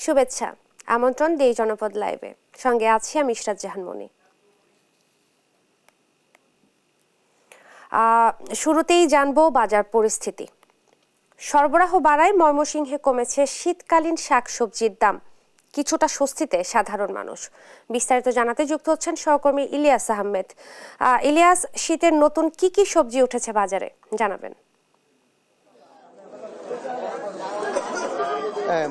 শুভেচ্ছা, আমন্ত্রণ দেই জনপদ লাইভে। সঙ্গে আছি আমি ইশরাত জাহান মনি। শুরুতেই জানবো বাজার পরিস্থিতি। সরবরাহ বাড়ায় ময়মনসিংহে কমেছে শীতকালীন শাকসবজির দাম, কিছুটা স্বস্তিতে সাধারণ মানুষ। বিস্তারিত জানাতে যুক্ত হচ্ছেন সহকর্মী ইলিয়াস আহমেদ। ইলিয়াস, শীতের নতুন কি কি সবজি উঠেছে বাজারে জানাবেন।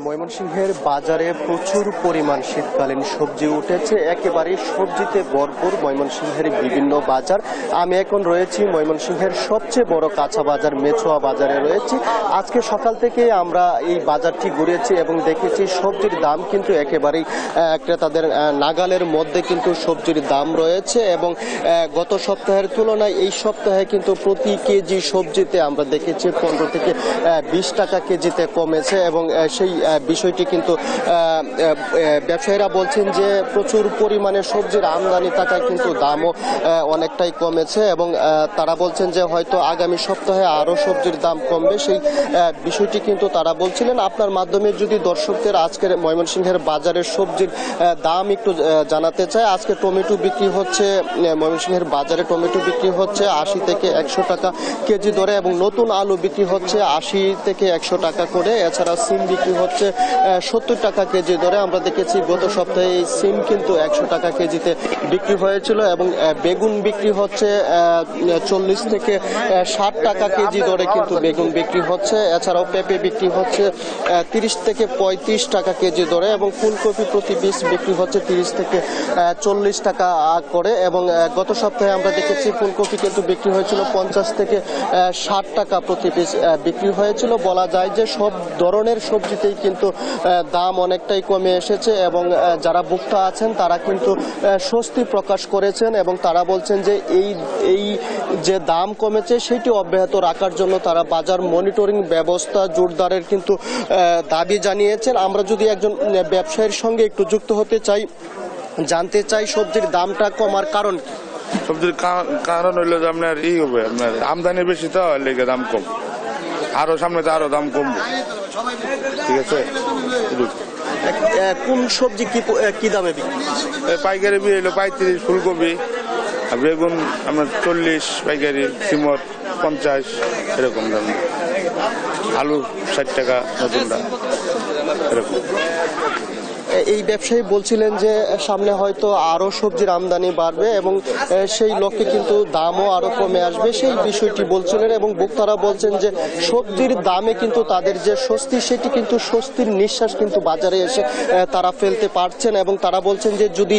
ময়মনসিংহের বাজারে প্রচুর পরিমাণ শীতকালীন সবজি উঠেছে, একেবারে সবজিতে ভরপুর ময়মনসিংহের বিভিন্ন বাজার। আমি এখন রয়েছি ময়মনসিংহের সবচেয়ে বড় কাঁচা বাজার মেছোয়া বাজারে রয়েছি। আজকে সকাল থেকে আমরা এই বাজারটি ঘুরেছি এবং দেখেছি সবজির দাম কিন্তু একেবারেই ক্রেতাদের নাগালের মধ্যে কিন্তু সবজির দাম রয়েছে এবং গত সপ্তাহের তুলনায় এই সপ্তাহে কিন্তু প্রতি কেজি সবজিতে আমরা দেখেছি 15 থেকে 20 টাকা কেজিতে কমেছে এবং সেই বিষয়টি কিন্তু ব্যবসায়ীরা বলছেন যে প্রচুর পরিমাণে সবজির আমদানি থাকায় কিন্তু দামও অনেকটাই কমেছে এবং তারা বলছেন যে হয়তো আগামী সপ্তাহে আরও সবজির দাম কমবে, সেই বিষয়টি কিন্তু তারা বলছিলেন। আপনার মাধ্যমে যদি দর্শকদের আজকের ময়মনসিংহের বাজারের সবজির দাম একটু জানাতে চাই। আজকে টমেটো বিক্রি হচ্ছে ময়মনসিংহের বাজারে, টমেটো বিক্রি হচ্ছে 80 থেকে 100 টাকা কেজি দরে এবং নতুন আলু বিক্রি হচ্ছে 80 থেকে 100 টাকা করে। এছাড়া সিম বিক্রি হচ্ছে 70 টাকা কেজি দরে। আমরা দেখেছি গত সপ্তাহে এই সিম কিন্তু 100 টাকা কেজিতে বিক্রি হয়েছিল এবং বেগুন বিক্রি হচ্ছে 40 থেকে 60 টাকা কেজি দরে কিন্তু বেগুন বিক্রি হচ্ছে। এছাড়াও পেঁপে বিক্রি হচ্ছে 30 থেকে 35 টাকা কেজি দরে এবং ফুলকপি প্রতি পিস বিক্রি হচ্ছে 30 থেকে 40 টাকা করে এবং গত সপ্তাহে আমরা দেখেছি ফুলকপি কিন্তু বিক্রি হয়েছিল 50 থেকে 60 টাকা প্রতি পিস বিক্রি হয়েছিল। বলা যায় যে সব ধরনের সবজিতেই কিন্তু দাম অনেকটাই কমে এসেছে এবং যারা ভোক্তা আছেন তারা কিন্তু স্বস্তি প্রকাশ করেছেন এবং তারা বলছেন যে এই যে দাম কমেছে সেটি অব্যাহত রাখার জন্য তারা বাজার মনিটরিং ব্যবস্থা জোরদারের কিন্তু দাবি জানিয়েছেন। আমরা যদি একজন ব্যবসায়ীর সঙ্গে একটু যুক্ত হতে চাই, জানতে চাই সবজির দামটা কমার কারণ কি? সবজির কারণ হইলো যে আপনার হবে, আপনার আমদানি বেশি তো লেগে দাম কম, আরো সামনে তো আরো দাম কমবে। ঠিক আছে, কোন সবজি কি দামে বিক্রি? পাইকারি বি হইলো 35 ফুলকপি, আর বেগুন আপনার 40 পাইকারি, সিমর 50 এরকম দাম, আলু 60 টাকা নতুনটা এরকম। এই ব্যবসায়ী বলছিলেন যে সামনে হয়তো আরো সবজির আমদানি বাড়বে এবং সেই লক্ষ্যে কিন্তু দামও আরো কমে আসবে, সেই বিষয়টি বলছিলেন এবং ভোক্তারা বলছেন যে সবজির দামে কিন্তু তাদের যে স্বস্তি, সেটি কিন্তু স্বস্তির নিঃশ্বাস কিন্তু বাজারে এসে তারা ফেলতে পারছেন এবং তারা বলছেন যে যদি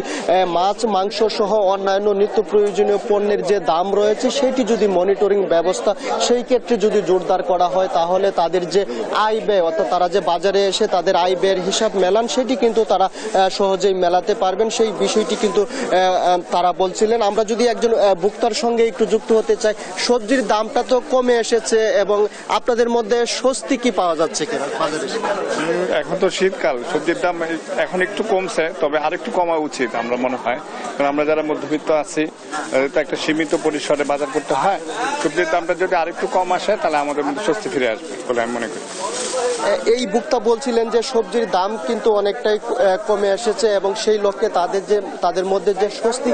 মাছ মাংস সহ অন্যান্য নিত্য প্রয়োজনীয় পণ্যের যে দাম রয়েছে সেটি যদি মনিটরিং ব্যবস্থা সেই ক্ষেত্রে যদি জোরদার করা হয় তাহলে তাদের যে আয় ব্যয়, অর্থাৎ তারা যে বাজারে এসে তাদের আয় ব্যয়ের হিসাব মেলান সেটি কিন্তু তারা সহজেই মেলাতে পারবেন, সেই বিষয়টি কিন্তু তারা বলছিলেন। আমরা যদি একজন ভোক্তার সঙ্গে একটু যুক্ত হতে চাই, সবজির দামটা তো কমে এসেছে এবং আপনাদের মধ্যে স্বস্তি কি পাওয়া যাচ্ছে কিনা বাজারে? এখন তো শীতকাল, সবজির দাম এখন একটু কমছে, তবে আরেকটু কমা উচিত আমরা মনে হয়, কারণ আমরা যারা মধ্যবিত্ত আছি তো একটা সীমিত পরিসরে বাজার করতে হয়। সবজির দামটা যদি আরেকটু কম আসে তাহলে আমাদের মধ্যে স্বস্তি ফিরে আসবে বলে আমি মনে করি। এই ভোক্তা বলছিলেন যে সবজির দাম কিন্তু অনেকটাই কমে এসেছে এবং সেই লক্ষ্যে তাদের মধ্যে যে স্বস্তি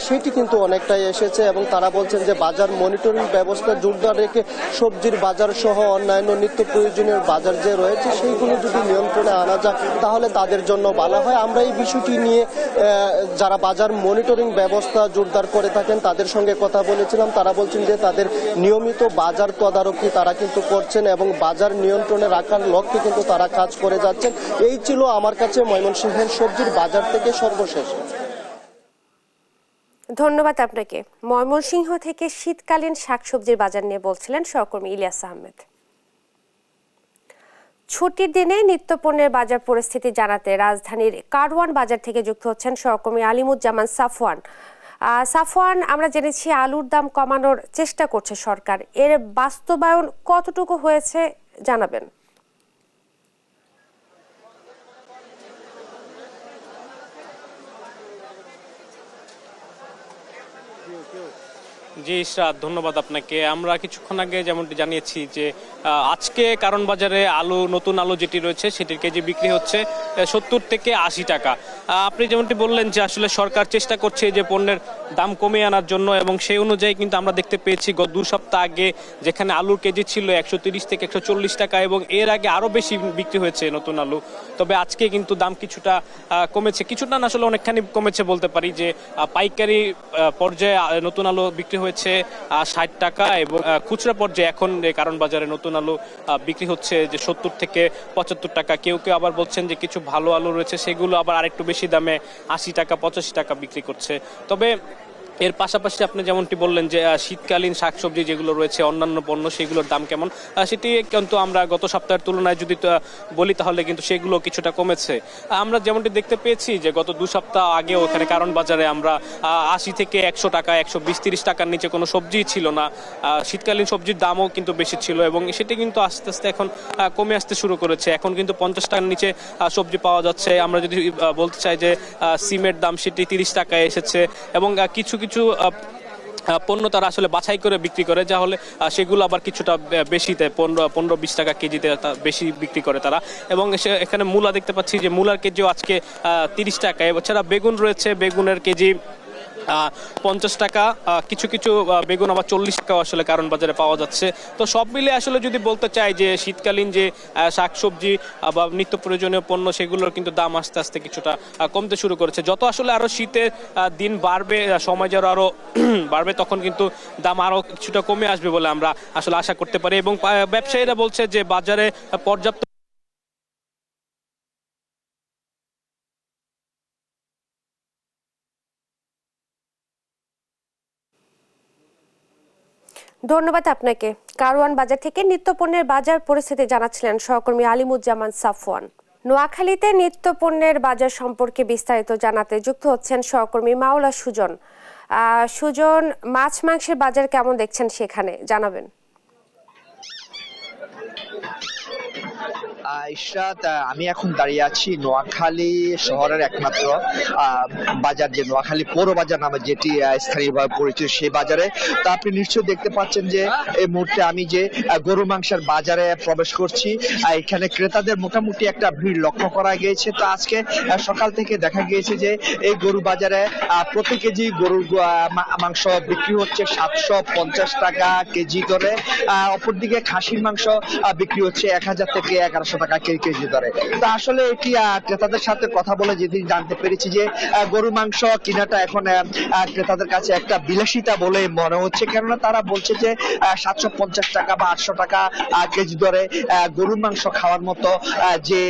সেটি কিন্তু অনেকটাই এসেছে এবং তারা বলছেন যে বাজার মনিটরিং ব্যবস্থা জোরদার রেখে সবজির বাজার সহ অন্যান্য নিত্য প্রয়োজনীয় বাজার যে রয়েছে সেইগুলো যদি নিয়ন্ত্রণে আনা যায় তাহলে তাদের জন্য ভালো হয়। আমরা এই বিষয়টি নিয়ে যারা বাজার মনিটরিং ব্যবস্থা জোরদার করে থাকেন তাদের সঙ্গে কথা বলেছিলাম। তারা বলছেন যে তাদের নিয়মিত বাজার তদারকি তারা কিন্তু করছেন এবং বাজার নিয়ন্ত্রণে রাখার লক্ষ্যে কিন্তু তারা কাজ করে যাচ্ছেন। এই ছিল আমার কাছে ময়মনসিংহের সবজির বাজার থেকে সর্বশেষ। ধন্যবাদ আপনাকে। ময়মনসিংহ থেকে শীতকালীন শাকসবজির বাজার নিয়ে বলছিলেন সহকর্মী ইলিয়াস আহমেদ। ছুটির দিনে নিত্যপণ্যের বাজার পরিস্থিতি জানাতে রাজধানীর কারওয়ান বাজার থেকে যুক্ত হচ্ছেন সহকর্মী আলিমুজ্জামান সাফওয়ান। সাফওয়ান, আমরা জেনেছি আলুর দাম কমানোর চেষ্টা করছে সরকার, এর বাস্তবায়ন কতটুকু হয়েছে জানাবেন। জি ইশরাত, ধন্যবাদ আপনাকে। আমরা কিছুক্ষণ আগে যেমনটি জানিয়েছি যে আজকে কারণ বাজারে আলু, নতুন আলু যেটি রয়েছে সেটির কেজি বিক্রি হচ্ছে 70 থেকে 80 টাকা। আপনি যেমনটি বললেন যে আসলে সরকার চেষ্টা করছে যে পণ্যের দাম কমিয়ে আনার জন্য, এবং সেই অনুযায়ী কিন্তু আমরা দেখতে পেয়েছি গত 2 সপ্তাহ আগে যেখানে আলুর কেজি ছিল 130 থেকে 140 টাকা, এবং এর আগে আরও বেশি বিক্রি হয়েছে নতুন আলু। তবে আজকে কিন্তু দাম কিছুটা কমেছে, কিছুটা না আসলে অনেকখানি কমেছে বলতে পারি। যে পাইকারি পর্যায়ে নতুন আলু বিক্রি হয়েছে 60 টাকা, এবং খুচরা পর্যায়ে এখন কারণ বাজারে নতুন আলু বিক্রি হচ্ছে যে 70 থেকে 75 টাকা। কেউ কেউ আবার বলছেন যে কিছু ভালো আলু রয়েছে সেগুলো আবার আরেকটু বেশি দামে 80 টাকা 85 টাকা বিক্রি করছে। তবে এর পাশাপাশি আপনি যেমনটি বললেন যে শীতকালীন শাকসবজি যেগুলো রয়েছে, অন্যান্য পণ্য, সেগুলোর দাম কেমন, সেটি কিন্তু আমরা গত সপ্তাহের তুলনায় যদি বলি তাহলে কিন্তু সেগুলো কিছুটা কমেছে। আমরা যেমনটি দেখতে পেয়েছি যে গত 2 সপ্তাহ আগেও এখানে কারণ বাজারে আমরা 80 থেকে 100 টাকা, 120-30 টাকার নিচে কোনো সবজিই ছিল না। শীতকালীন সবজির দামও কিন্তু বেশি ছিল, এবং সেটি কিন্তু আস্তে আস্তে এখন কমে আসতে শুরু করেছে। এখন কিন্তু 50 টাকার নিচে সবজি পাওয়া যাচ্ছে। আমরা যদি বলতে চাই যে সিমের দাম সেটি 30 টাকায় এসেছে, এবং কিছু কিছু পণ্য তারা আসলে বাছাই করে বিক্রি করে, যা হলে সেগুলো আবার কিছুটা বেশিতে 15-20 টাকা কেজিতে বেশি বিক্রি করে তারা। এবং এখানে মূলা দেখতে পাচ্ছি যে মূলার কেজিও আজকে 30 টাকা। এছাড়া বেগুন রয়েছে, বেগুনের কেজি 50 টাকা, কিছু কিছু বেগুন আবার 40 টাকা আসলে কারণ বাজারে পাওয়া যাচ্ছে। তো সব মিলে আসলে যদি বলতে চাই যে শীতকালীন যে শাকসবজি বা নিত্য প্রয়োজনীয় পণ্য, সেগুলোর কিন্তু দাম আস্তে আস্তে কিছুটা কমতে শুরু করেছে। যত আসলে আরো শীতের দিন বাড়বে, সময় যারা আরো বাড়বে, তখন কিন্তু দাম আরো কিছুটা কমে আসবে বলে আমরা আসলে আশা করতে পারি। এবং ব্যবসায়ীরা বলছে যে বাজারে পর্যাপ্ত ধন্যবাদ আপনাকে। কারওয়ান বাজার থেকে নিত্যপণ্যের বাজার পরিস্থিতি জানাচ্ছিলেন সহকর্মী আলিমুজ্জামান সাফওয়ান। নোয়াখালীতে নিত্যপণ্যের বাজার সম্পর্কে বিস্তারিত জানাতে যুক্ত হচ্ছেন সহকর্মী মাওলা সুজন। সুজন, মাছ মাংসের বাজার কেমন দেখছেন সেখানে জানাবেন। ইশরাত, আমি এখন দাঁড়িয়ে আছি নোয়াখালী শহরের একমাত্র বাজার, যে নোয়াখালী পৌর বাজার নামে যেটি স্থানীয়ভাবে পরিচিত, সেই বাজারে। তা আপনি নিশ্চয়ই দেখতে পাচ্ছেন যে এই মুহূর্তে আমি যে গরু মাংসের বাজারে প্রবেশ করছি, এখানে ক্রেতাদের মোটামুটি একটা ভিড় লক্ষ্য করা গিয়েছে। তো আজকে সকাল থেকে দেখা গিয়েছে যে এই গরু বাজারে প্রতি কেজি গরুর মাংস বিক্রি হচ্ছে 750 টাকা কেজি দরে। অপরদিকে খাসির মাংস বিক্রি হচ্ছে 1000 থেকে 1100 টাকা কেজি দরে। তা আসলে এটি ক্রেতাদের সাথে কথা বলে যেদিন জানতে পেরেছি যে গরু মাংস কিনাটা এখন ক্রেতাদের কাছে একটা বিলাসিতা বলে মনে হচ্ছে, কেননা তারা বলছে যে 750 টাকা বা 800 টাকা কেজি দরে গরুর মাংস খাওয়ার মতো যে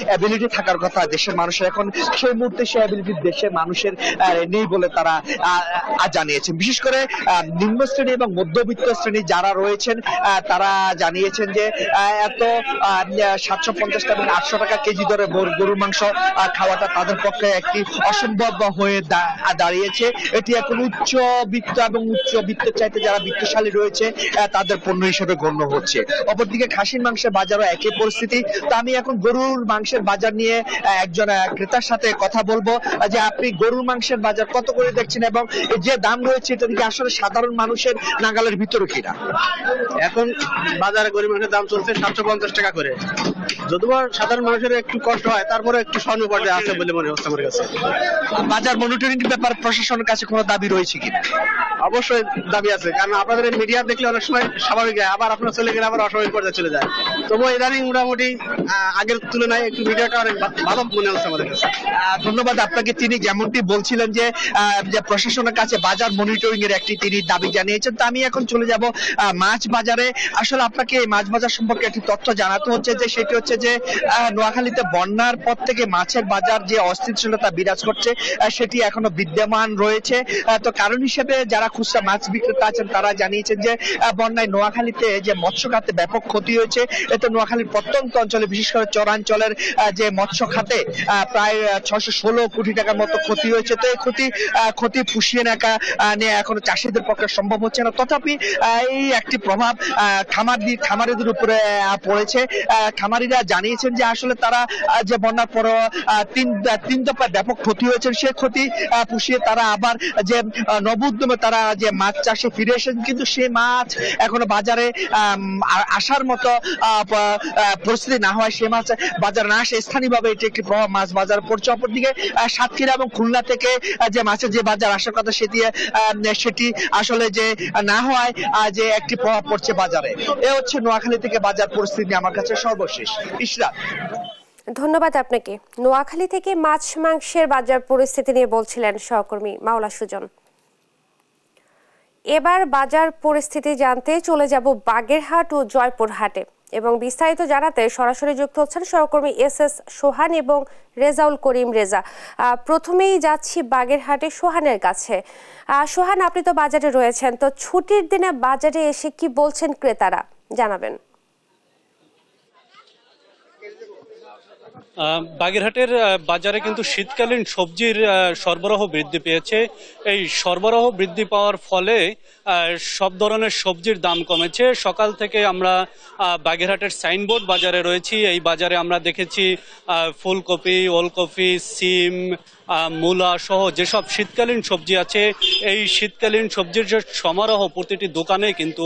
অ্যাবিলিটি থাকার কথা দেশের মানুষের, এখন সেই মুহূর্তে সেই অ্যাবিলিটি দেশের মানুষের নেই বলে তারা জানিয়েছেন। বিশেষ করে নিম্ন শ্রেণী এবং মধ্যবিত্ত শ্রেণী যারা রয়েছেন তারা জানিয়েছেন যে এত 750 টাকা এবং 800 টাকা কেজি দরে গরুর মাংস খাওয়াটা তাদের পক্ষে একটি অসম্ভব হয়ে দাঁড়িয়েছে। এটি এখন উচ্চবিত্ত এবং উচ্চবিত্তের চাইতে যারা বিত্তশালী রয়েছে তাদের পণ্য হিসেবে গণ্য হচ্ছে। অপরদিকে খাসির মাংসের বাজারও একই পরিস্থিতি। তো আমি এখন গরুর মাংসের বাজার নিয়ে একজন ক্রেতার সাথে কথা বলবো যে আপনি গরুর মাংসের বাজার কত করে দেখছেন, এবং যে দাম রয়েছে এটা কি আসলে সাধারণ মানুষের নাগালের ভিতরে কিনা? এখন বাজারে গরুর মাংসের দাম চলছে 750 টাকা করে। যদিও সাধারণ মানুষের একটু কষ্ট হয়, তারপরে একটু স্বর্ণ পর্যায়ে আছে বলে মনে হচ্ছে আমার কাছে। বাজার মনিটরিং ব্যাপার প্রশাসনের কাছে কোনো দাবি রয়েছে কিনা? অবশ্যই দাবি আছে, কারণ আপনাদের মিডিয়া দেখলে অনেক সময় স্বাভাবিক হয়, আবার আপনার চলে গেলে আবার অস্বাভাবিক পর্যায়ে চলে যায়। তবুও ইদানিং মোটামুটি আগের তুলনায় একটু মিডিয়াটা অনেক ভালো মনে হচ্ছে আমাদের কাছে। ধন্যবাদ আপনাকে। তিনি যেমনটি বলছিলেন যে প্রশাসনের কাছে বাজার মনিটরিং এর একটি তিনি দাবি জানিয়েছেন। তো আমি এখন চলে যাব মাছ বাজারে। আসলে আপনাকে এই মাছ বাজার সম্পর্কে একটি তথ্য জানাতে হচ্ছে, যে সেটি হচ্ছে যে নোয়াখালীতে বন্যার পর থেকে মাছের বাজার যে অস্থিতিশীলতা বিরাজ করছে সেটি এখনো বিদ্যমান রয়েছে। তো কারণ হিসেবে যারা খুচরা মাছ বিক্রেতা আছেন তারা জানিয়েছেন যে বন্যায় নোয়াখালীতে যে মৎস্য খাতে ব্যাপক ক্ষতি হয়েছে। এতে নোয়াখালীর প্রত্যন্ত অঞ্চলে বিশেষ করে চরাঞ্চলের যে মৎস্য খাতে প্রায় 616 কোটি টাকার মতো ক্ষতি হয়েছে। তো এই ক্ষতি পুষিয়ে নেওয়া এখনো চাষিদের পক্ষে সম্ভব হচ্ছে না। তথাপি এই একটি প্রভাব খামারিদের উপরে পড়েছে। খামারি ব্যাপারীরা জানিয়েছেন যে আসলে তারা যে বন্যার পর তিন দফায় ব্যাপক ক্ষতি হয়েছে, সে ক্ষতি পুষিয়ে তারা আবার যে নবোদ্যমে তারা যে মাছ চাষে ফিরে এসেছেন, কিন্তু সেই মাছ এখনো বাজারে আসার মতো পরিস্থিতি না হয়, সে মাছ বাজার না আসে স্থানীয়ভাবে এটি একটি প্রভাব মাছ বাজার পড়ছে। অপরদিকে সাতক্ষীরা এবং খুলনা থেকে যে মাছের যে বাজার আসার কথা সেটি আসলে যে না হয় যে একটি প্রভাব পড়ছে বাজারে। এ হচ্ছে নোয়াখালী থেকে বাজার পরিস্থিতি আমার কাছে সর্বশেষ। ইশরাত, ধন্যবাদ আপনাকে। নোয়াখালী থেকে মাছ মাংসের বাজার পরিস্থিতি নিয়ে বলছিলেন সহকর্মী মাওলা সুজন। এবার বাজার পরিস্থিতি জানতে চলে যাব বাগেরহাট ও জয়পুরহাটে এবং বিস্তারিত জানাতে সরাসরি যুক্ত হচ্ছেন সহকর্মী এস সোহান এবং রেজাউল করিম রেজা। প্রথমেই যাচ্ছি বাগেরহাটে সোহানের কাছে। সোহান, আপনি তো বাজারে রয়েছেন, তো ছুটির দিনে বাজারে এসে কি বলছেন ক্রেতারা, জানাবেন। বাগেরহাটের বাজারে কিন্তু শীতকালীন সবজির সরবরাহ বৃদ্ধি পেয়েছে। এই সরবরাহ বৃদ্ধি পাওয়ার ফলে সব ধরনের সবজির দাম কমেছে। সকাল থেকে আমরা বাগেরহাটের সাইনবোর্ড বাজারে রয়েছি। এই বাজারে আমরা দেখেছি ফুলকপি, ওলকপি, সিম, মূলা সহ যেসব শীতকালীন সবজি আছে, এই শীতকালীন সবজির যে সমারোহ প্রতিটি দোকানে কিন্তু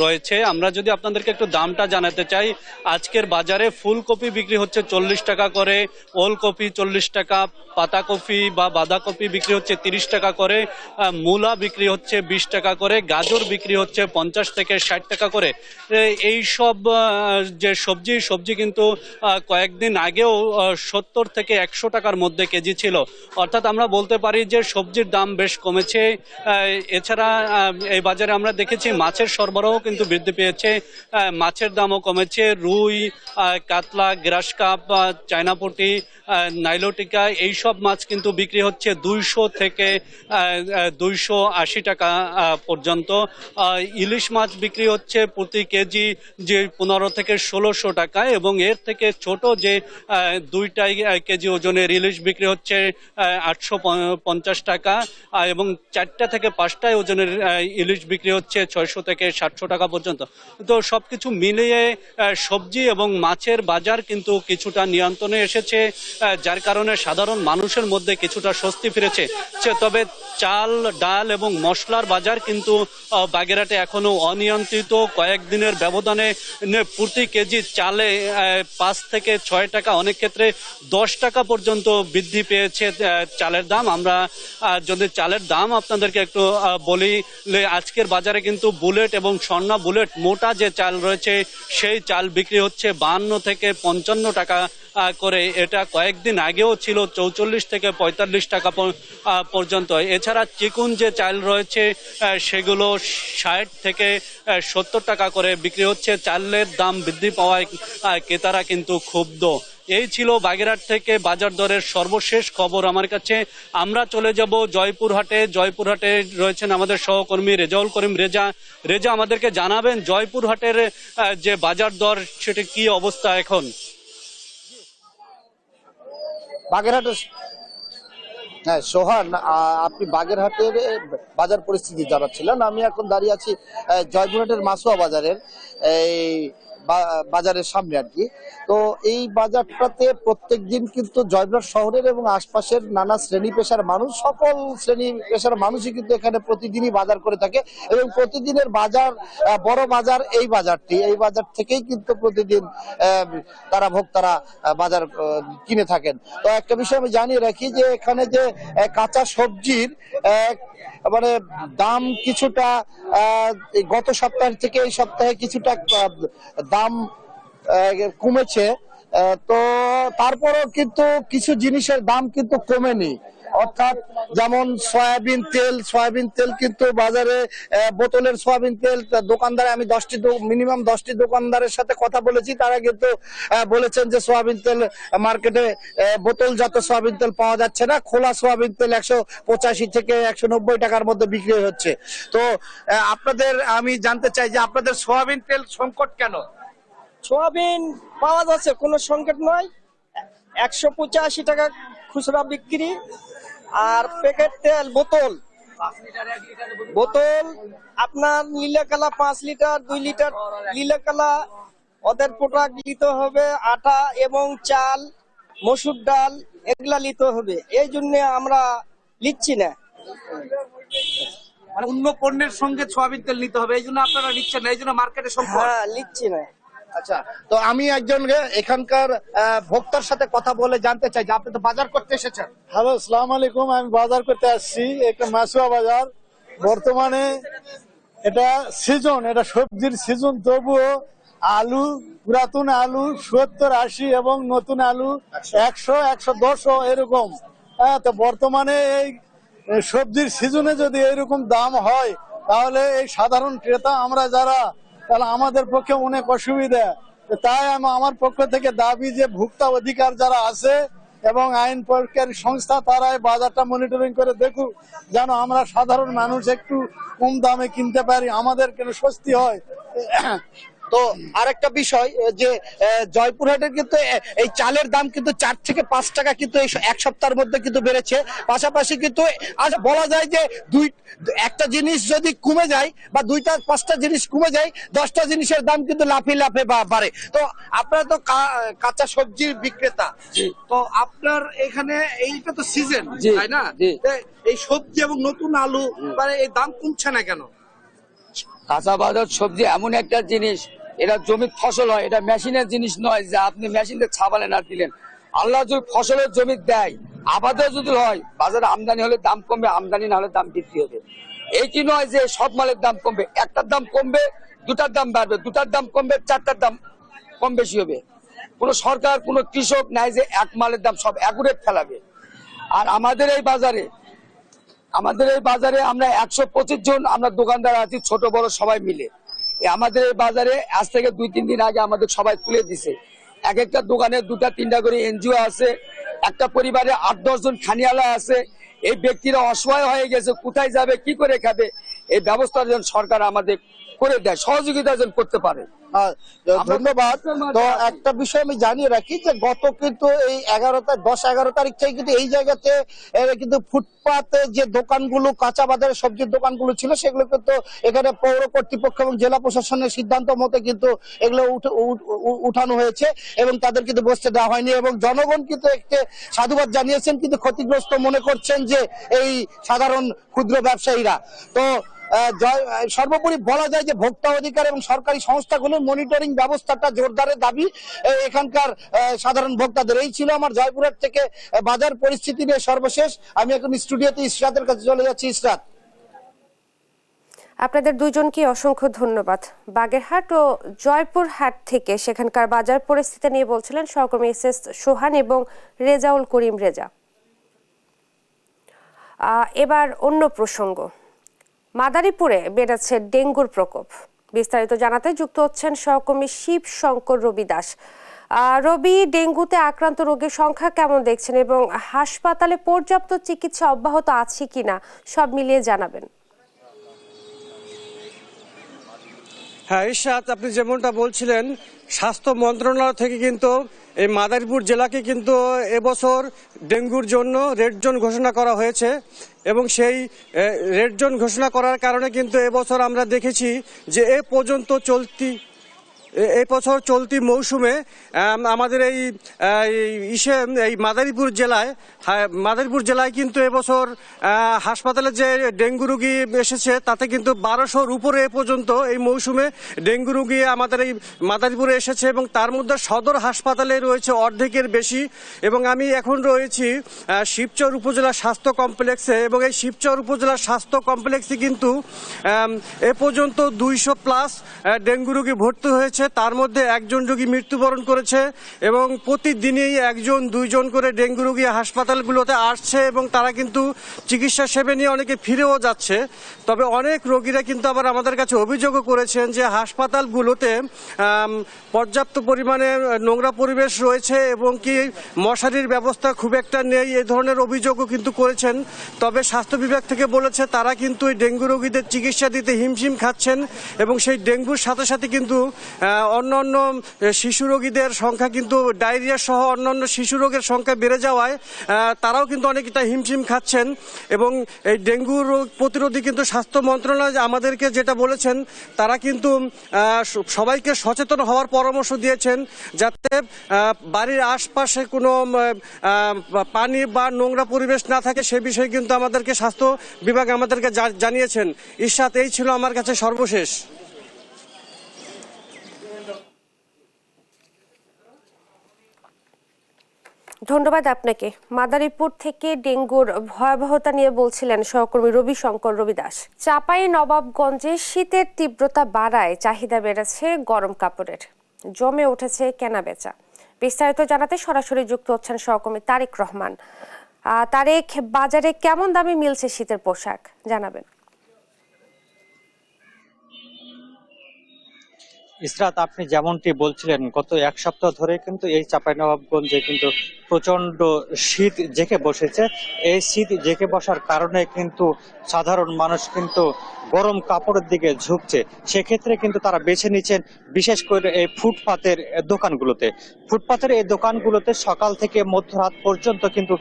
রয়েছে। আমরা যদি আপনাদেরকে একটু দামটা জানাতে চাই, আজকের বাজারে ফুলকপি বিক্রি হচ্ছে 40 টাকা করে, ওলকপি 40 টাকা, পাতাকপি বা বাঁধাকপি বিক্রি হচ্ছে 30 টাকা করে, মূলা বিক্রি হচ্ছে 20 টাকা করে, গাজর বিক্রি হচ্ছে 50 থেকে 60 টাকা করে। এই সব যে সবজি কিন্তু কয়েকদিন আগেও 70 থেকে 100 টাকার মধ্যে কেজি ছিল। অর্থাৎ আমরা বলতে পারি যে সবজির দাম বেশ কমেছে। এছাড়া এই বাজারে আমরা দেখেছি মাছের সরবরাহ কিন্তু বৃদ্ধি পেয়েছে, মাছের দামও কমেছে। রুই, কাতলা, গ্রাস কাপ, চায়নাপুটি, নাইলোটিকা এইসব মাছ কিন্তু বিক্রি হচ্ছে 200 থেকে 280 টাকা পর্যন্ত। ইলিশ মাছ বিক্রি হচ্ছে প্রতি কেজি যে 15 থেকে 1600 টাকা, এবং এর থেকে ছোট যে 2 কেজি ওজনের ইলিশ বিক্রি হচ্ছে 850 টাকা, এবং 4টা থেকে 5টায় ওজনের ইলিশ বিক্রি হচ্ছে 600 থেকে 700 টাকা পর্যন্ত। তো সবকিছু মিলিয়ে সবজি এবং মাছের বাজার কিন্তু কিছুটা নিয়ন্ত্রণে এসেছে, যার কারণে সাধারণ মানুষের মধ্যে কিছুটা স্বস্তি ফিরেছে। তবে চাল, ডাল এবং মশলার বাজার কিন্তু বাগেরহাটে এখনো অনিয়ন্ত্রিত। কয়েকদিনের ব্যবধানে প্রতি কেজি চালে 5 থেকে 6 টাকা, অনেক ক্ষেত্রে 10 টাকা পর্যন্ত বৃদ্ধি পেয়েছে চালের দাম। আমরা যদি চালের দাম আপনাদেরকে একটু বলি, আজকের বাজারে কিন্তু বুলেট এবং স্বর্ণা বুলেট মোটা যে চাল রয়েছে, সেই চাল বিক্রি হচ্ছে 52 থেকে 55 টাকা করে। এটা কয়েকদিন আগেও ছিল 44 থেকে 45 টাকা পর্যন্ত। এছাড়া চিকুন যে চাল রয়েছে সেগুলো 60 থেকে 70 টাকা করে বিক্রি হচ্ছে। চালের দাম বৃদ্ধি পাওয়ায় ক্রেতারা কিন্তু ক্ষুব্ধ। এই ছিল বাগেরহাট থেকে বাজার দরের সর্বশেষ খবর আমার কাছে। আমরা চলে যাব জয়পুরহাটে। জয়পুরহাটে রয়েছেন আমাদের সহকর্মী রেজাউল করিম রেজা। রেজা, আমাদেরকে জানাবেন জয়পুরহাটের যে বাজার দর সেটা কি অবস্থা এখন? বাগেরহাটের হ্যাঁ সোহান, আপনি বাগেরহাটের বাজার পরিস্থিতি জানাচ্ছিলেন। আমি এখন দাঁড়িয়ে আছি জয়পুরহাটের মাসুয়া বাজারের এই বাজারের সামনে আর কি। তো এই বাজারটাতে প্রত্যেক দিন কিন্তু জয়পুরহাট শহরের এবং আশপাশের নানা শ্রেণী পেশার মানুষ, সকল শ্রেণী পেশার মানুষই কিন্তু এখানে প্রতিদিনই বাজার করে থাকে, এবং প্রতিদিনের বাজার বড় বাজার এই বাজারটি, এই বাজার থেকেই কিন্তু প্রতিদিন ভোক্তারা বাজার কিনে থাকেন। তো একটা বিষয় আমি জানিয়ে রাখি যে এখানে যে কাঁচা সবজির মানে দাম কিছুটা গত সপ্তাহ থেকে এই সপ্তাহে কিছুটা দাম কমেছে। তো তারপরেও কিন্তু কিছু জিনিসের দাম কিন্তু কমেনি। অর্থাৎ যেমন সয়াবিন তেল কিন্তু বাজারে বোতলের সয়াবিন তেল দোকানদার, আমি মিনিমাম 10টি দোকানদারের সাথে কথা বলেছি, তারা কিন্তু বলেছেন যে সয়াবিন তেল মার্কেটে বোতলজাত সয়াবিন তেল পাওয়া যাচ্ছে না। খোলা সয়াবিন তেল 185 থেকে 190 টাকার মধ্যে বিক্রি হচ্ছে। তো আপনাদের আমি জানতে চাই যে আপনাদের সয়াবিন তেল সংকট কেন? সয়াবিন পাওয়া যাচ্ছে, কোনো সংকট নয়। 185 টাকা খুচরা বিক্রি। আর প্যাকেট তেল বোতল আপনার লীলাকালা 5 লিটার 2 লিটার লীলাকালা ওদের প্রোডাক্ট নিতে হবে, আটা এবং চাল, মসুর ডাল এগুলা নিতে হবে, এই জন্য আমরা নিচ্ছি না। মানে অন্য পণ্যের সঙ্গে সয়াবিন তেল নিতে হবে, এই জন্য আপনারা নিচ্ছেন না, এই জন্য মার্কেটে সম্পদ। হ্যাঁ, নিচ্ছি না। আচ্ছা, তো আমি একজন এখানকার ভোক্তার সাথে কথা বলে জানতে চাই যে আপনি তো বাজার করতে এসেছেন। হ্যালো, আসসালামু আলাইকুম। আমি বাজার করতে আসছি, একটা মাসুয়া বাজার। বর্তমানে এটা সিজন, এটা সবজির সিজন, তবুও আলু, পুরাতন আলু 70-80 এবং নতুন আলু 100-110 এরকম। হ্যাঁ, তো বর্তমানে এই সবজির সিজনে যদি এরকম দাম হয় তাহলে এই সাধারণ ক্রেতা আমরা যারা, তাহলে আমাদের পক্ষে অনেক অসুবিধা। তাই আমার পক্ষ থেকে দাবি যে ভোক্তা অধিকার যারা আছে এবং আইন প্রয়োগকারী সংস্থা, তারা এই বাজারটা মনিটরিং করে দেখুক, যেন আমরা সাধারণ মানুষ একটু কম দামে কিনতে পারি, আমাদের কেন স্বস্তি হয়। তো আরেকটা বিষয় যে জয়পুরহাটের কিন্তু এই চালের দাম কিন্তু 4 থেকে 5 টাকা কিন্তু এই এক সপ্তাহের মধ্যে কিন্তু বেড়েছে। পাশাপাশি কিন্তু বলা যায় যে একটা জিনিস যদি কমে যায় বা 2-5টা জিনিস কমে যায়, 10টা জিনিসের দাম কিন্তু লাফিয়ে লাফিয়ে বাড়ে। তো আপনারা তো কাঁচা সবজির বিক্রেতা, তো আপনার এখানে এইটা তো সিজন, তাই না? এই সবজি এবং নতুন আলু মানে এই দাম কমছে না কেন? কাঁচা বাজার সবজি এমন একটা জিনিস, এটা জমির ফসল হয়, এটা মেশিনের জিনিস নয় যে আপনি মেশিনে ছাবালে না দিলেন। আল্লাহ যদি ফসলের জমি দেয়, আবাদও যদি হয়, বাজারে আমদানি হলে দাম কমবে, আমদানি না হলে দাম বৃদ্ধি হবে। এইটি নয় যে সব মালের দাম কমবে, একটার দাম কমবে, দুটার দাম বাড়বে, দুটার দাম কমবে, চারটার দাম কম বেশি হবে। কোনো সরকার, কোনো কৃষক নাই যে এক মালের দাম সব একুরেট ফেলাবে। আর আমাদের এই বাজারে আমরা 125 জন আমরা দোকানদার আছি, ছোট বড় সবাই মিলে। আমাদের এই বাজারে আজ থেকে 2-3 দিন আগে আমাদের সবাই তুলে দিছে। এক একটা দোকানে 2-3টা করে এনজিও আছে, একটা পরিবারে 8-10 জন খানিয়ালা আছে। এই ব্যক্তিরা অসহায় হয়ে গেছে, কোথায় যাবে, কি করে খাবে, এই ব্যবস্থা যেন সরকার আমাদের করে দেয়, সহযোগিতা যেন করতে পারে। ধন্যবাদ। তো একটা বিষয় আমি জানিয়ে রাখি যে গত কিন্তু এই 10-11 তারিখ থেকে কিন্তু এই জায়গাতে কিন্তু ফুটপাতে যে দোকানগুলো, কাঁচা বাজারের সবজির দোকানগুলো ছিল, সেগুলো কিন্তু এখানে পৌর কর্তৃপক্ষ এবং জেলা প্রশাসনের সিদ্ধান্ত মতে কিন্তু এগুলো উঠানো হয়েছে এবং তাদের কিন্তু বসতে দেওয়া হয়নি। এবং জনগণ কিন্তু একটি সাধুবাদ জানিয়েছেন, কিন্তু ক্ষতিগ্রস্ত মনে করছেন যে এই সাধারণ ক্ষুদ্র ব্যবসায়ীরা। তো সর্বোপরি বলা যায় যে ভোক্তা অধিকার এবং সরকারি সংস্থাগুলোর মনিটরিং ব্যবস্থাটা জোরদারের দাবি এখানকার সাধারণ ভোক্তাদের। এই ছিল আমার জয়পুরহাট থেকে বাজার পরিস্থিতি নিয়ে সর্বশেষ। আমি এখন স্টুডিওতে ইসরাতের কাছে চলে যাচ্ছি। ইসরাত, আপনাদের দুজনকে অসংখ্য ধন্যবাদ। বাগেরহাট ও জয়পুরহাট থেকে সেখানকার বাজার পরিস্থিতি নিয়ে বলছিলেন সহকর্মী এস সোহান এবং রেজাউল করিম রেজা। এবার অন্য প্রসঙ্গ, মাদারীপুরে বেড়েছে ডেঙ্গুর প্রকোপ। বিস্তারিত জানাতে যুক্ত হচ্ছেন সহকর্মী শিব শঙ্কর রবি দাস। রবি, ডেঙ্গুতে আক্রান্ত রোগীর সংখ্যা কেমন দেখছেন এবং হাসপাতালে পর্যাপ্ত চিকিৎসা অব্যাহত আছে কিনা সব মিলিয়ে জানাবেন। হ্যাঁ ইশরাত, আপনি যেমনটা বলছিলেন, স্বাস্থ্য মন্ত্রণালয় থেকে কিন্তু এই মাদারীপুর জেলাকে কিন্তু এবছর ডেঙ্গুর জন্য রেড জোন ঘোষণা করা হয়েছে এবং সেই রেড জোন ঘোষণা করার কারণে কিন্তু এবছর আমরা দেখেছি যে এই বছর চলতি মৌসুমে আমাদের এই মাদারীপুর জেলায় কিন্তু এবছর হাসপাতালে যে ডেঙ্গু রোগী এসেছে তাতে কিন্তু 1200-র উপরে এ পর্যন্ত এই মৌসুমে ডেঙ্গু রোগী আমাদের এই মাদারীপুরে এসেছে এবং তার মধ্যে সদর হাসপাতালে রয়েছে অর্ধেকের বেশি। এবং আমি এখন রয়েছি শিবচর উপজেলা স্বাস্থ্য কমপ্লেক্সে এবং এই শিবচর উপজেলা স্বাস্থ্য কমপ্লেক্সে কিন্তু এ পর্যন্ত 200+ ডেঙ্গু রোগী ভর্তি হয়েছে, তার মধ্যে একজন রোগী মৃত্যুবরণ করেছে এবং প্রতিদিনই 1-2 করে ডেঙ্গু রোগী হাসপাতালগুলোতে আসছে এবং তারা কিন্তু চিকিৎসা সেবা নিয়ে অনেকে ফিরেও যাচ্ছে। তবে অনেক রোগীরা কিন্তু আবার আমাদের কাছে অভিযোগও করেছেন যে হাসপাতালগুলোতে পর্যাপ্ত পরিমাণে নোংরা পরিবেশ রয়েছে এবং কি মশারির ব্যবস্থা খুব একটা নেই, এই ধরনের অভিযোগও কিন্তু করেছেন। তবে স্বাস্থ্য বিভাগ থেকে বলেছে তারা কিন্তু এই ডেঙ্গু রোগীদের চিকিৎসা দিতে হিমশিম খাচ্ছেন এবং সেই ডেঙ্গুর সাথে সাথে কিন্তু অন্যান্য শিশু রোগীদের সংখ্যা কিন্তু ডায়রিয়া সহ অন্যান্য শিশু রোগের সংখ্যা বেড়ে যাওয়ায় তারাও কিন্তু অনেকটা হিমশিম খাচ্ছেন। এবং এই ডেঙ্গু রোগ প্রতিরোধী কিন্তু স্বাস্থ্য মন্ত্রণালয় আমাদেরকে যেটা বলেছেন, তারা কিন্তু সবাইকে সচেতন হওয়ার পরামর্শ দিয়েছেন, যাতে বাড়ির আশপাশে কোনো পানি বা নোংরা পরিবেশ না থাকে সে বিষয়ে কিন্তু আমাদেরকে স্বাস্থ্য বিভাগ আমাদেরকে জানিয়েছেন। ইশরাত, এই ছিল আমার কাছে সর্বশেষ। ধন্যবাদ আপনাকে। মাদারীপুর থেকে ডেঙ্গুর ভয়াবহতা নিয়ে বলছিলেন সহকর্মী রবি শঙ্কর রবি দাস। চাঁপাইনবাবগঞ্জে শীতের তীব্রতা বাড়ায় চাহিদা বেড়েছে গরম কাপড়ের, জমে উঠেছে কেনাবেচা। বিস্তারিত জানাতে সরাসরি যুক্ত হচ্ছেন সহকর্মী তারেক রহমান। তারেক, বাজারে কেমন দামে মিলছে শীতের পোশাক জানাবেন। ইসরাত, আপনি যেমনটি বলছিলেন, গত এক সপ্তাহ ধরে কিন্তু এই চাঁপাইনবাবগঞ্জে কিন্তু প্রচন্ড শীত জেঁকে বসেছে। এই শীত জেঁকে বসার কারণে কিন্তু সাধারণ মানুষ কিন্তু গরম কাপড়ের দিকে ঝুঁকছে। সেক্ষেত্রে কিন্তু তারা বেছে নিচ্ছেন বিশেষ করে এই ফুটপাতের দোকানগুলোতে। ফুটপাতের এই দোকানগুলোতে সকাল থেকে মধ্যরাত পর্যন্ত কিন্তু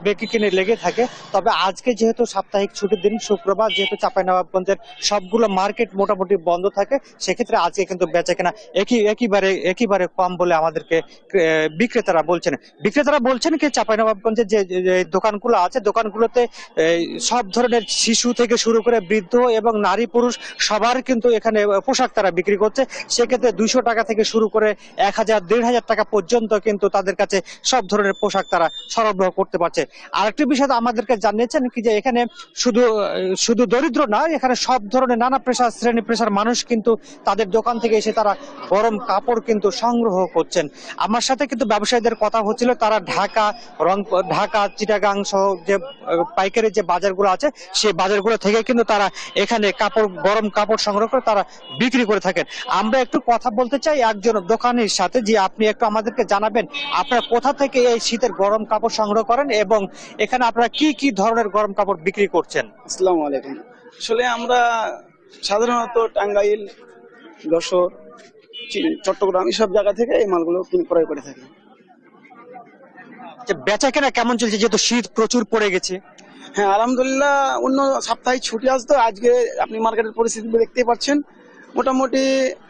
বেঁকে কিনে লেগে থাকে। তবে আজকে যেহেতু সাপ্তাহিক ছুটির দিন, শুক্রবার, যেহেতু চাঁপাইনবাবগঞ্জের সবগুলো মার্কেট মোটামুটি বন্ধ থাকে, সেক্ষেত্রে আজকে কিন্তু বেচাকেনা একেবারে কম বলে আমাদেরকে বিক্রেতারা বলছেন। বিক্রেতারা বলছেন কি চাঁপাইনবাবগঞ্জের যে দোকানগুলো আছে, দোকানগুলোতে সব ধরনের শিশু থেকে শুরু করে বৃদ্ধ এবং নারী পুরুষ সবার কিন্তু এখানে পোশাক তারা বিক্রি করছে। সেক্ষেত্রে 200 টাকা থেকে শুরু করে 1000-1500 টাকা পর্যন্ত কিন্তু তাদের কাছে সব ধরনের পোশাক তারা সরবরাহ করতে পারছে। আরেকটি বিষয় আমাদেরকে জানিয়েছেন কি যে এখানে শুধু দরিদ্র না, এখানে সব ধরনের নানা শ্রেণী পেশার মানুষ কিন্তু তাদের দোকান থেকে এসে তারা গরম কাপড় কিন্তু সংগ্রহ করছেন। আমার সাথে কিন্তু ব্যবসায়ীদের কথা হচ্ছিল, তারা ঢাকা, চিটাগাং সহ যে পাইকারি যে বাজারগুলো আছে সেই বাজারগুলো থেকে কিন্তু তারা এখানে গরম কাপড় সংগ্রহ করে তারা বিক্রি করে থাকেন। আমরা একটু কথা বলতে চাই একজন দোকানির সাথে, যে আপনি একটু আমাদেরকে জানাবেন আপনারা কোথা থেকে এই শীতের গরম কাপড় সংগ্রহ করেন এবং এখানে আপনারা কি কি ধরনের গরম কাপড় বিক্রি করছেন? আসসালামু আলাইকুম। আসলে আমরা সাধারণত টাঙ্গাইল, যশোর, চট্টগ্রাম এইসব জায়গা থেকে এই মালগুলো ক্রয় করে থাকি। বেচা কেনা কেমন চলছে যেহেতু শীত প্রচুর পড়ে গেছে? হ্যাঁ, আলহামদুলিল্লাহ। অন্য সাপ্তাহিক ছুটি আসতো, আজকে আপনি মার্কেটের পরিস্থিতি দেখতেই পাচ্ছেন। মোটামুটি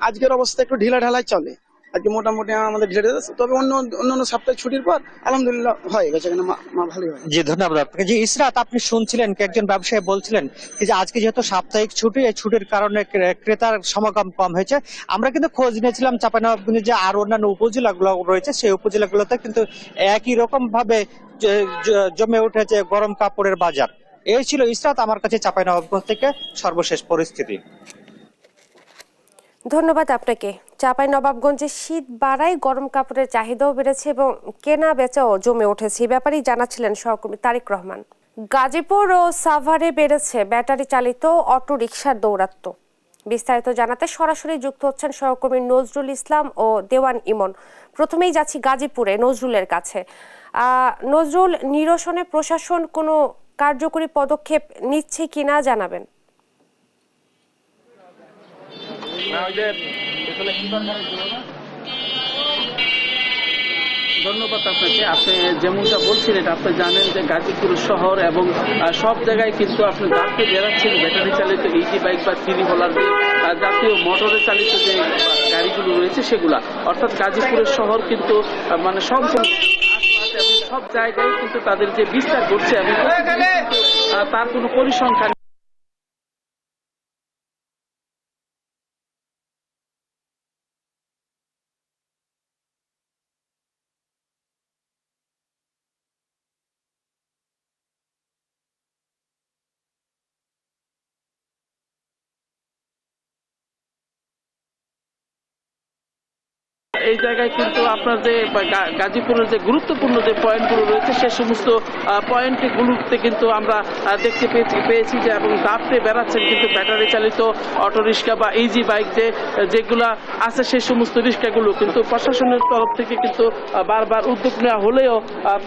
আজকের অবস্থা একটু ঢিলাঢালাই চলে, আজকে মোটামুটি আমাদের ঢিলে যাচ্ছে। তবে অন্য সপ্তাহে ছুটির পর আলহামদুলিল্লাহ হয় গেছে, ভালোই হয়। জি, ধন্যবাদ আপনাকে। জি ইসরাত, আপনি শুনছিলেন কি একজন ব্যবসায়ী বলছিলেন যে আজকে যেহেতু সাপ্তাহিক ছুটি, এই ছুটির কারণে ক্রেতার সমাগম কম হয়েছে। আমরা কিন্তু খোঁজ নিয়েছিলাম চাঁপাইনবাবগঞ্জে যে আর অন্যান্য উপজেলাগুলো রয়েছে, সেই উপজেলাগুলোতে কিন্তু একই রকম ভাবে জমে উঠেছে গরম কাপড়ের বাজার। এই ছিল ইসরাত আমার কাছে চাঁপাইনবাবগঞ্জ থেকে সর্বশেষ পরিস্থিতি। ধন্যবাদ আপনাকে। চাঁপাইনবাবগঞ্জে শীত বাড়ায় গরম কাপড়ের চাহিদাও বেড়েছে এবং কেনা বেচাও জমে উঠেছে, এই ব্যাপারেই জানাচ্ছিলেন সহকর্মী তারেক রহমান। গাজীপুর ও সাভারে বেড়েছে ব্যাটারি চালিত অটো রিকশার দৌরাত্ম্য। বিস্তারিত জানাতে সরাসরি যুক্ত হচ্ছেন সহকর্মী নজরুল ইসলাম ও দেওয়ান ইমন। প্রথমেই যাচ্ছি গাজীপুরে নজরুলের কাছে। নজরুল, নিরসনে প্রশাসন কোনো কার্যকরী পদক্ষেপ নিচ্ছে কিনা জানাবেন। ধন্যবাদ আপনাকে। আপনি যেমনটা বলছিলেন, আপনি জানেন যে গাজীপুর শহর এবং সব জায়গায় কিন্তু আপনি যাত্রী বেড়াচ্ছেন ব্যাটারি চালিত ইজি বাইক বা 3 হুইলার দিয়ে, জাতীয় মোটরে চালিত যে গাড়িগুলো রয়েছে সেগুলা। অর্থাৎ গাজীপুরের শহর কিন্তু মানে সম্পূর্ণ সব জায়গায় কিন্তু তাদের যে বিস্তার করছে এবং তার কোনো পরিসংখ্যান এই জায়গায় কিন্তু আপনার যে গাজীপুরের যে গুরুত্বপূর্ণ যে পয়েন্টগুলো রয়েছে সে সমস্ত পয়েন্টগুলোতে কিন্তু আমরা দেখতে পেয়েছি যে এবং দাপটে বেড়াচ্ছেন কিন্তু ব্যাটারি চালিত অটো রিক্সা বা ইজি বাইক যেগুলা আছে সেই সমস্ত রিক্সাগুলো। কিন্তু প্রশাসনের তরফ থেকে কিন্তু বারবার উদ্যোগ নেওয়া হলেও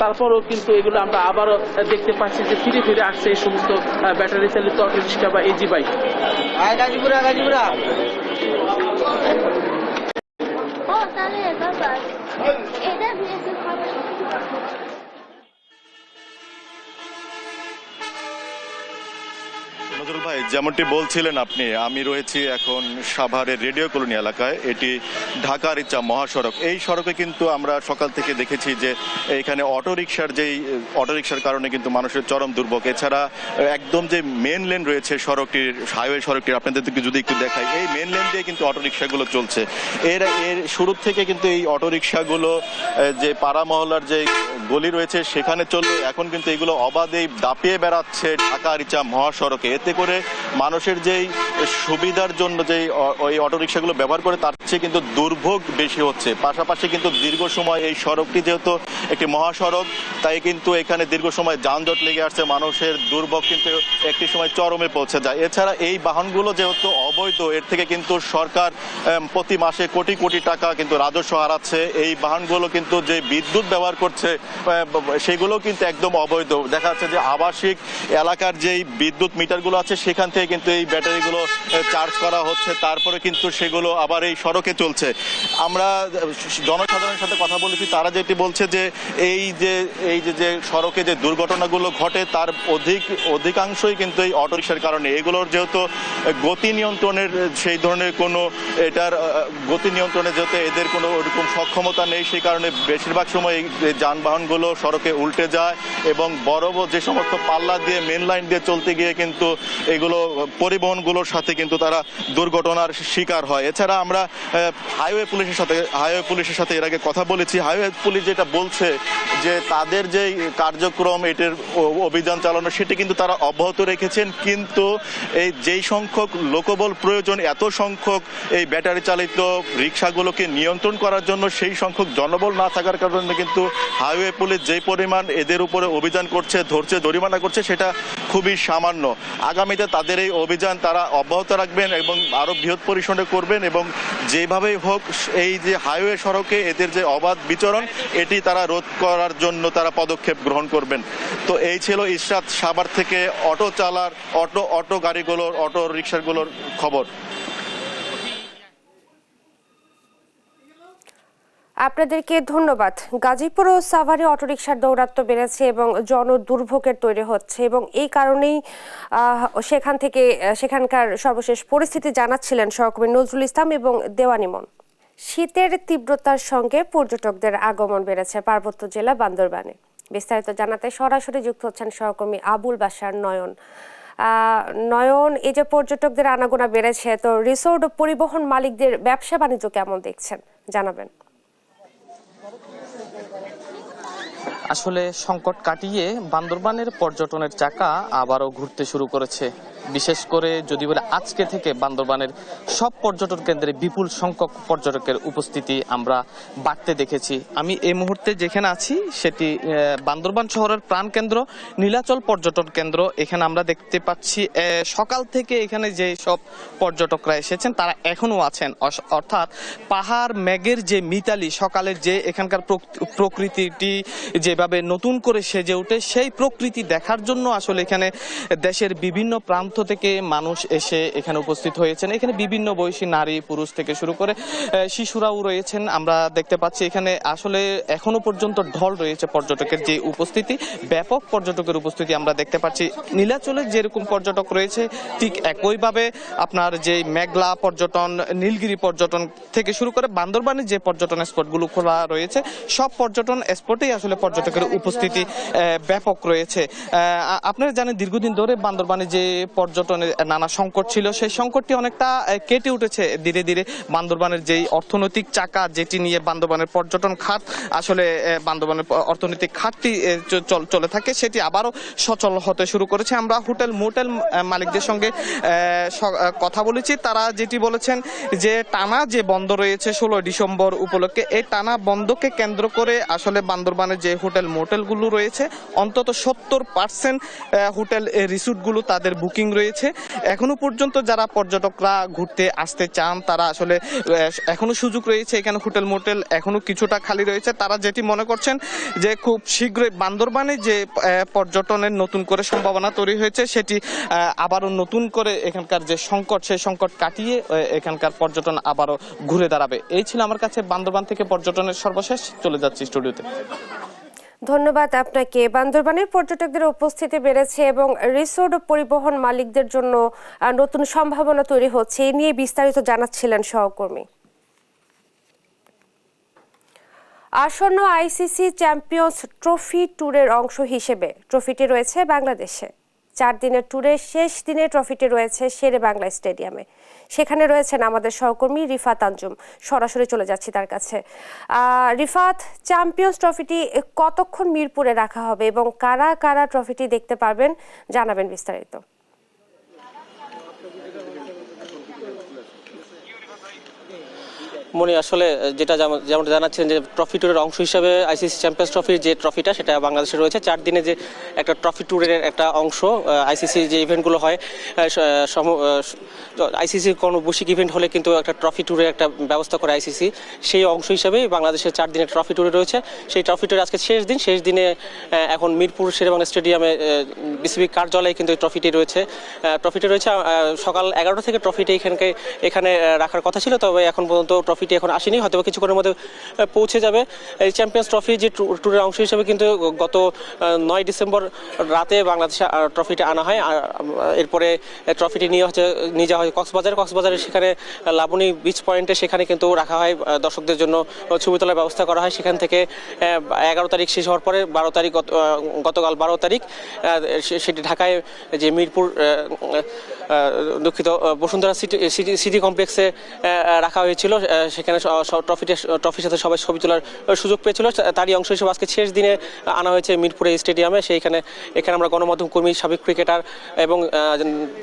তারপরেও কিন্তু এগুলো আমরা আবারও দেখতে পাচ্ছি যে ফিরে ফিরে আসছে এই সমস্ত ব্যাটারি চালিত অটো রিক্সা বা ইজি বাইক। নজরুল ভাই, যেমনটি বলছিলেন আপনি, আমি রয়েছি এখন সাভারের রেডিও কলোনি এলাকায়। এটি ঢাকার ইচ্ছা মহাসড়ক। এই সড়কে কিন্তু আমরা সকাল থেকে দেখেছি যে এখানে অটোরিকশার কারণে কিন্তু মানুষের চরম দুর্ভোগ। এছাড়া একদম যে মেন লেন রয়েছে সড়কটির, হাইওয়ে সড়কটির, আপনাদেরকে যদি একটু দেখাই, এই মেন লেন দিয়ে কিন্তু অটোরিকশাগুলো চলছে। এর শুরু থেকে কিন্তু এই অটোরিকশাগুলো যে পাড়া মহল্লার যে গলি রয়েছে সেখানে চললো, এখন কিন্তু এগুলো অবাধেই দাপিয়ে বেড়াচ্ছে ঢাকার ইচ্ছা মহাসড়কে। এতে করে মানুষের যেই সুবিধার জন্য যেই ওই অটোরিকশাগুলো ব্যবহার করে তার চেয়ে কিন্তু দুর্ভোগ বেশি হচ্ছে। পাশাপাশি কিন্তু দীর্ঘ সময় এই সড়কটি যেহেতু একটি মহাসড়ক, তাই কিন্তু এখানে দীর্ঘ সময় যানজট লেগে আসছে, মানুষের দুর্ভোগ কিন্তু একটি সময় চরমে পৌঁছে যায়। এছাড়া এই বাহনগুলো যেহেতু অবৈধ, এর থেকে কিন্তু সরকার প্রতি মাসে কোটি কোটি টাকা কিন্তু রাজস্ব হারাচ্ছে। এই বাহনগুলো কিন্তু যে বিদ্যুৎ ব্যবহার করছে সেগুলো কিন্তু একদম অবৈধ। দেখা যাচ্ছে যে আবাসিক এলাকার যেই বিদ্যুৎ মিটারগুলো আছে সেখান থেকে কিন্তু এই ব্যাটারিগুলো চার্জ করা হচ্ছে, তারপরে কিন্তু সেগুলো আবার এই সড়কে চলছে। আমরা জনসাধারণের সাথে কথা বলেছি, তারা যেটি বলছে যে এই যে সড়কে যে দুর্ঘটনাগুলো ঘটে তার অধিকাংশই কিন্তু এই অটোরিকশার কারণে। এগুলোর যেহেতু গতি নিয়ন্ত্রণের সেই ধরনের কোনো গতি নিয়ন্ত্রণে যেহেতু এদের কোনো ওরকম সক্ষমতা নেই, সেই কারণে বেশিরভাগ সময় এই যানবাহনগুলো সড়কে উল্টে যায় এবং বড় যে সমস্ত পাল্লা দিয়ে মেন লাইন দিয়ে চলতে গিয়ে কিন্তু এগুলো পরিবহনগুলোর সাথে কিন্তু তারা দুর্ঘটনার শিকার হয়। এছাড়া আমরা হাইওয়ে পুলিশের সাথে এর আগে কথা বলেছি। হাইওয়ে পুলিশ যেটা বলছে যে তাদের যে কার্যক্রম, এটার অভিযান চালানো, সেটি কিন্তু তারা অব্যাহত রেখেছেন, কিন্তু এই যেই সংখ্যক লোকবল প্রয়োজন, এত সংখ্যক এই ব্যাটারি চালিত রিক্সাগুলোকে নিয়ন্ত্রণ করার জন্য সেই সংখ্যক জনবল না থাকার কারণে কিন্তু হাইওয়ে পুলিশ যেই পরিমাণ এদের উপরে অভিযান করছে, ধরছে, জরিমানা করছে, সেটা খুবই সামান্য। আগামীতে তাদের এই অভিযান তারা অব্যাহত রাখবেন এবং আরো বৃহৎ পরিসরে করবেন এবং যেভাবেই হোক এই যে হাইওয়ে সড়কে এদের যে অবাধ বিচরণ, এটি তারা রোধ করার জন্য তারা পদক্ষেপ গ্রহণ করবেন। তো এই ছিল ইশরাত সাভার থেকে অটো গাড়িগুলোর, অটো রিক্সাগুলোর খবর। আপনাদেরকে ধন্যবাদ। গাজীপুর ও সাভারে অটোরিকশার দৌরাত্ম্য বেড়েছে এবং জনদুর্ভোগের তৈরি হচ্ছে এবং এই কারণেই সেখানকার সর্বশেষ পরিস্থিতি জানাচ্ছিলেন সহকর্মী নজরুল ইসলাম এবং দেওয়ানিমন। শীতের তীব্রতার সঙ্গে পর্যটকদের আগমন বেড়েছে পার্বত্য জেলা বান্দরবানে। বিস্তারিত জানাতে সরাসরি যুক্ত হচ্ছেন সহকর্মী আবুল বাশার নয়ন। এই যে পর্যটকদের আনাগোনা বেড়েছে, তো রিসোর্ট ও পরিবহন মালিকদের ব্যবসা বাণিজ্য কেমন দেখছেন জানাবেন। আসলে সংকট কাটিয়ে বান্দরবানের পর্যটনের চাকা আবারও ঘুরতে শুরু করেছে। বিশেষ করে যদি বলে আজকে থেকে বান্দরবানের সব পর্যটন কেন্দ্রে বিপুল সংখ্যক পর্যটকের উপস্থিতি আমরা বাড়তে দেখেছি। আমি এই মুহূর্তে যেখানে আছি সেটি বান্দরবান শহরের প্রাণকেন্দ্র নীলাচল পর্যটন কেন্দ্র। এখানে আমরা দেখতে পাচ্ছি সকাল থেকে এখানে যে সব পর্যটকরা এসেছেন তারা এখনো আছেন। অর্থাৎ পাহাড় মেঘের যে মিতালি, সকালের যে এখানকার প্রকৃতিটি যেভাবে নতুন করে সেজে ওঠে, সেই প্রকৃতি দেখার জন্য আসলে এখানে দেশের বিভিন্ন প্রান্ত থেকে মানুষ এসে এখানে উপস্থিত হয়েছেন। এখানে বিভিন্ন বয়সী নারী পুরুষ থেকে শুরু করে শিশুরাও রয়েছেন। আমরা দেখতে পাচ্ছি এখানে আসলে এখনো পর্যন্ত ঢল রয়েছে পর্যটকের যে উপস্থিতি, ব্যাপক পর্যটকের উপস্থিতি আমরা দেখতে পাচ্ছি। নীলাচলে যেরকম পর্যটক রয়েছে ঠিক একইভাবে আপনার যে মেঘলা পর্যটন, নীলগিরি পর্যটন থেকে শুরু করে বান্দরবানের যে পর্যটন স্পটগুলো খোলা রয়েছে, সব পর্যটন স্পটেই আসলে পর্যটকের উপস্থিতি ব্যাপক রয়েছে। আপনারা জানেন দীর্ঘদিন ধরে বান্দরবানে যে পর্যটনের নানা সংকট ছিল, সেই সংকটটি অনেকটা কেটে উঠেছে ধীরে ধীরে। বান্দরবানের যেই অর্থনৈতিক চাকা, যেটি নিয়ে বান্দরবানের পর্যটন খাত, আসলে বান্দরবানের অর্থনৈতিক খাতটি চলে থাকে, সেটি আবারও সচল হতে শুরু করেছে। আমরা হোটেল মোটেল মালিকদের সঙ্গে কথা বলেছি, তারা যেটি বলেছেন যে টানা যে বন্ধ রয়েছে 16 ডিসেম্বর উপলক্ষে, এই টানা বন্ধকে কেন্দ্র করে আসলে বান্দরবানের যে হোটেল মোটেলগুলো রয়েছে অন্তত 70% হোটেল রিসোর্টগুলো তাদের বুকিং রয়েছে। এখনো পর্যন্ত যারা পর্যটকরা ঘুরতে আসতে চান তারা আসলে এখনো সুযোগ রয়েছে। এখানে হোটেল মোটেল এখনো কিছুটা খালি রয়েছে। তারা যেটি মনে করছেন যে খুব শীঘ্রই বান্দরবানে যে পর্যটনের নতুন করে সম্ভাবনা তৈরি হয়েছে সেটি আবারও নতুন করে এখানকার যে সংকট সেই সংকট কাটিয়ে এখানকার পর্যটন আবারও ঘুরে দাঁড়াবে। এই ছিল আমার কাছে বান্দরবান থেকে পর্যটনের সর্বশেষ। চলে যাচ্ছি স্টুডিওতে। ধন্যবাদ আপনাকে। বান্দরবানের পর্যটকদের উপস্থিতি বেড়েছে এবং রিসোর্ট ও পরিবহন মালিকদের জন্য নতুন সম্ভাবনা তৈরি হচ্ছে, এ নিয়ে বিস্তারিত জানাচ্ছিলেন সহকর্মী। আসন্ন আইসিসি চ্যাম্পিয়ন্স ট্রফি ট্যুরের অংশ হিসেবে ট্রফিটি রয়েছে বাংলাদেশে। 4 দিনের ট্যুরের শেষ দিনে ট্রফিটি রয়েছে শেরে বাংলা স্টেডিয়ামে। সেখানে রয়েছেন আমাদের সহকর্মী রিফাত আঞ্জুম। সরাসরি চলে যাচ্ছি তার কাছে। রিফাত, চ্যাম্পিয়ন্স ট্রফিটি কতক্ষণ মিরপুরে রাখা হবে এবং কারা কারা ট্রফিটি দেখতে পারবেন, জানাবেন বিস্তারিত। মনি, আসলে যেটা যেমন জানাচ্ছেন যে ট্রফি ট্যুরের অংশ হিসাবে আইসিসি চ্যাম্পিয়ন্স ট্রফির যে ট্রফিটা সেটা বাংলাদেশে রয়েছে। 4 দিনে যে একটা ট্রফি ট্যুরের একটা অংশ, আইসিসি যে ইভেন্টগুলো হয়, আইসিসির কোনো বৈশ্বিক ইভেন্ট হলে কিন্তু একটা ট্রফি ট্যুরের একটা ব্যবস্থা করে আইসিসি। সেই অংশ হিসাবেই বাংলাদেশের 4 দিনের ট্রফি ট্যুরে রয়েছে। সেই ট্রফি ট্যুরের আজকে শেষ দিনে এখন মিরপুর শেরেবাংলা স্টেডিয়ামে বিসিবি কার্যালয়ে কিন্তু ট্রফিটি রয়েছে। সকাল 11টা থেকে ট্রফিটি এখানে রাখার কথা ছিল, তবে এখন পর্যন্ত ট্রফিটি এখন আসেনি, হয়তো কিছুক্ষণের মধ্যে পৌঁছে যাবে। এই চ্যাম্পিয়ন্স ট্রফি যে ট্যুরের অংশ হিসেবে কিন্তু গত 9 ডিসেম্বর রাতে বাংলাদেশে ট্রফিটি আনা হয়। এরপরে ট্রফিটি নিয়ে যাওয়া হয় কক্সবাজারে। সেখানে লাবণী বিচ পয়েন্টে সেখানে কিন্তু রাখা হয়, দর্শকদের জন্য ছবি তোলার ব্যবস্থা করা হয়। সেখান থেকে 11 তারিখ শেষ হওয়ার পরে গতকাল 12 তারিখ সেটি ঢাকায় যে মিরপুর বসুন্ধরা সিটি কমপ্লেক্সে রাখা হয়েছিল। সেখানে ট্রফির সাথে সবাই ছবি তোলার সুযোগ পেয়েছিল। তারই অংশ হিসেবে আজকে শেষ দিনে আনা হয়েছে মিরপুরে স্টেডিয়ামে। এখানে আমরা গণমাধ্যম কর্মী, সাবেক ক্রিকেটার এবং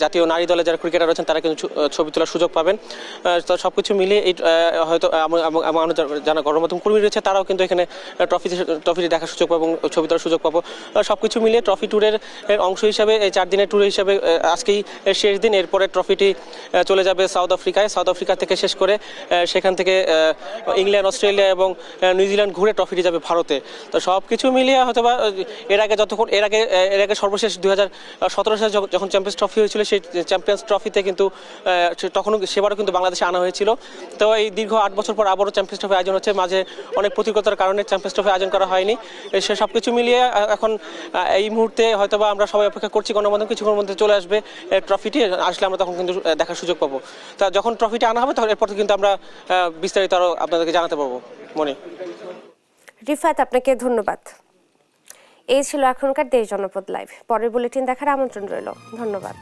জাতীয় নারী দলে যারা ক্রিকেটার রয়েছেন তারা কিন্তু ছবি তোলার সুযোগ পাবেন। তো সবকিছু মিলিয়ে হয়তো যারা গণমাধ্যম কর্মী রয়েছে তারাও কিন্তু এখানে ট্রফিটি দেখার সুযোগ পাবো এবং ছবি তোলার সুযোগ পাবো। সবকিছু মিলিয়ে ট্রফি ট্যুরের অংশ হিসাবে এই 4 দিনের ট্যুর হিসাবে আজকেই শেষ দিন। এরপরে ট্রফিটি চলে যাবে সাউথ আফ্রিকা থেকে শেষ করে সেখান থেকে ইংল্যান্ড, অস্ট্রেলিয়া এবং নিউজিল্যান্ড ঘুরে ট্রফিটি যাবে ভারতে। তো সব কিছু মিলিয়ে হয়তো বা এর আগে সর্বশেষ 2017 সালে যখন চ্যাম্পিয়ন্স ট্রফি হয়েছিল, সেই চ্যাম্পিয়ন্স ট্রফিতে কিন্তু সেবারও কিন্তু বাংলাদেশে আনা হয়েছিল। তো এই দীর্ঘ 8 বছর পর আবারও চ্যাম্পিয়ন্স ট্রফি আয়োজন হচ্ছে। মাঝে অনেক প্রতিকূলতার কারণে চ্যাম্পিয়ন্স ট্রফি আয়োজন করা হয়নি। সে সব কিছু মিলিয়ে এখন এই মুহূর্তে হয়তো বা আমরা সবাই অপেক্ষা করছি গণমাধ্যম কিছুক্ষণের মধ্যে চলে আসবে ট্রফিটি। আসলে আমরা তখন কিন্তু দেখার সুযোগ পাবো। তা যখন ট্রফিটি আনা হবে তখন এরপর কিন্তু আমরা বিস্তারিত আরো আপনাদেরকে জানাতে পারবো। মনে রিফাত, আপনাকে ধন্যবাদ। এই ছিল এখনকার দেশ জনপদ লাইভ। পরের বুলেটিন দেখার আমন্ত্রণ রইল। ধন্যবাদ।